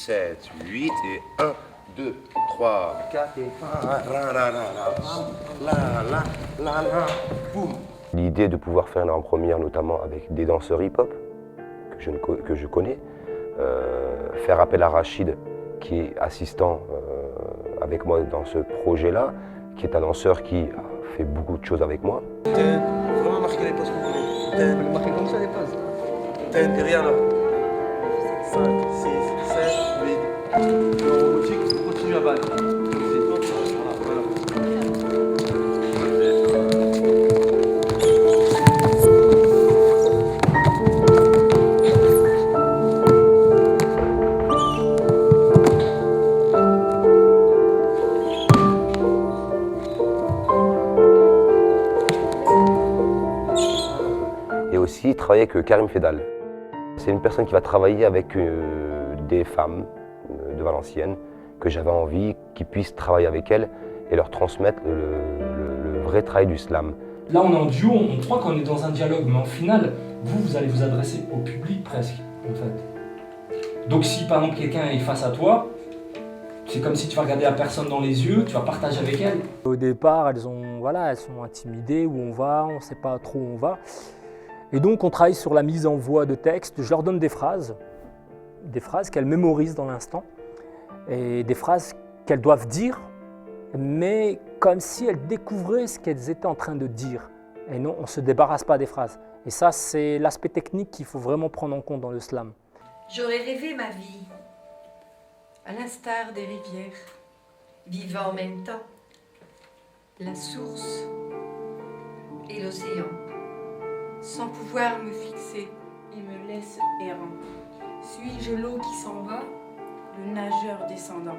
7, 8 et 1, 2, 3, 4 et 1, boum. L'idée de pouvoir faire une avant-première, notamment avec des danseurs hip-hop que je connais, faire appel à Rachid, qui est assistant avec moi dans ce projet-là, qui est un danseur qui a fait beaucoup de choses avec moi. Vraiment marquer les pauses pour vous. Marquer comme ça les pauses. Et rien là. 5, 6, 7, 8. En robotique, on continue à battre. Et aussi travailler avec Karim Fedal. C'est une personne qui va travailler avec des femmes de Valenciennes que j'avais envie qu'ils puissent travailler avec elles et leur transmettre le vrai travail du slam. Là on est en duo, on croit qu'on est dans un dialogue, mais en final, vous allez vous adresser au public presque, en fait. Donc si par exemple quelqu'un est face à toi, c'est comme si tu vas regarder la personne dans les yeux, tu vas partager avec elle. Au départ, elles sont intimidées, où on va, on ne sait pas trop où on va. Et donc on travaille sur la mise en voix de texte, je leur donne des phrases qu'elles mémorisent dans l'instant, et des phrases qu'elles doivent dire, mais comme si elles découvraient ce qu'elles étaient en train de dire. Et non, on ne se débarrasse pas des phrases. Et ça, c'est l'aspect technique qu'il faut vraiment prendre en compte dans le slam. J'aurais rêvé ma vie, à l'instar des rivières, vivant en même temps la source et l'océan. Sans pouvoir me fixer, il me laisse errant. Suis-je l'eau qui s'en va, le nageur descendant?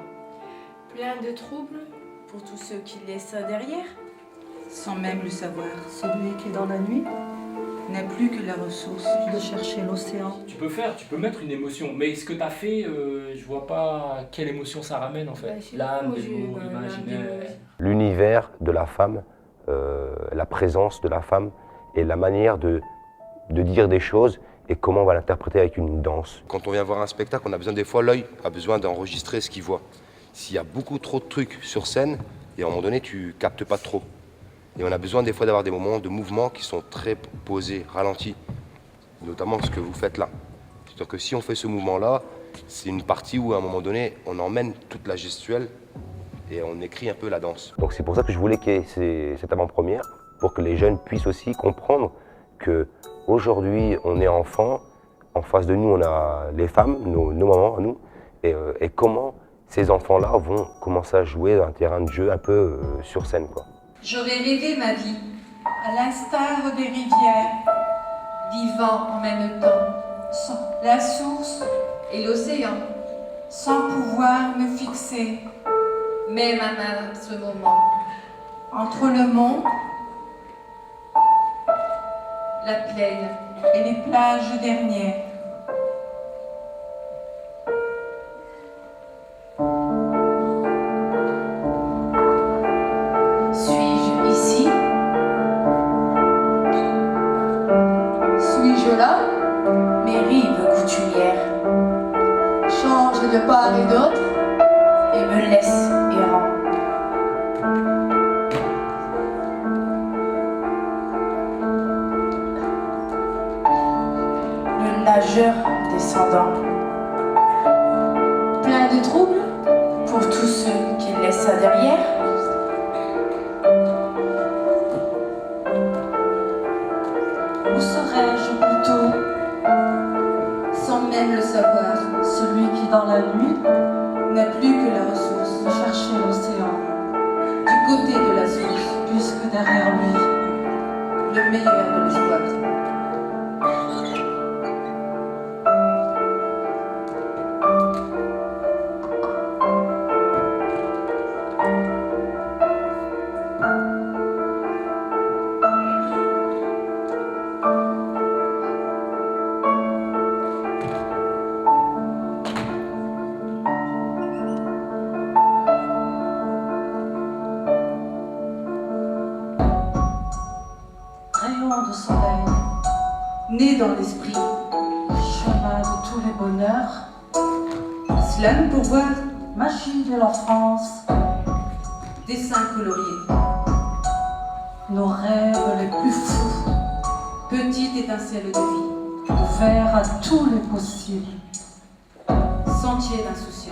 Plein de troubles pour tous ceux qui laissent derrière, sans même le savoir. Celui qui est dans la nuit n'a plus que la ressource de chercher l'océan. Tu peux mettre une émotion, mais ce que tu as fait, je vois pas quelle émotion ça ramène en fait. L'âme, l'amour, l'imaginaire. L'univers de la femme, la présence de la femme et la manière de dire des choses et comment on va l'interpréter avec une danse. Quand on vient voir un spectacle, on a besoin des fois, l'œil a besoin d'enregistrer ce qu'il voit. S'il y a beaucoup trop de trucs sur scène, et à un moment donné, tu captes pas trop. Et on a besoin des fois d'avoir des moments de mouvement qui sont très posés, ralentis. Notamment ce que vous faites là. C'est-à-dire que si on fait ce mouvement-là, c'est une partie où à un moment donné, on emmène toute la gestuelle et on écrit un peu la danse. Donc c'est pour ça que je voulais qu'il y ait cette avant-première, pour que les jeunes puissent aussi comprendre qu'aujourd'hui, on est enfant, en face de nous, on a les femmes, nos mamans à nous, et comment ces enfants-là vont commencer à jouer dans un terrain de jeu un peu sur scène, quoi. j'aurais rêvé ma vie, à l'instar des rivières, vivant en même temps la source et l'océan, sans pouvoir me fixer, même à ce moment, entre le monde, la plaine et les plages dernières. Suis-je ici? Suis-je là? Mes rives coutumières Change de part et d'autre, et me laisse errant. Le nageur descendant, plein de troubles pour tous ceux qui laissent ça derrière. Où serais-je plutôt, sans même le savoir, celui qui dans la nuit N'a plus que la ressource de chercher l'océan, du côté de la source, puisque derrière lui, le meilleur de l'espoir. rayon de soleil, né dans l'esprit, chemin de tous les bonheurs, Porcelaine pour voir. Magie de l'enfance, Dessins coloriés. nos rêves les plus fous, Petite étincelle de vie. ouverts à tous les possibles. Sentier d'insouciance.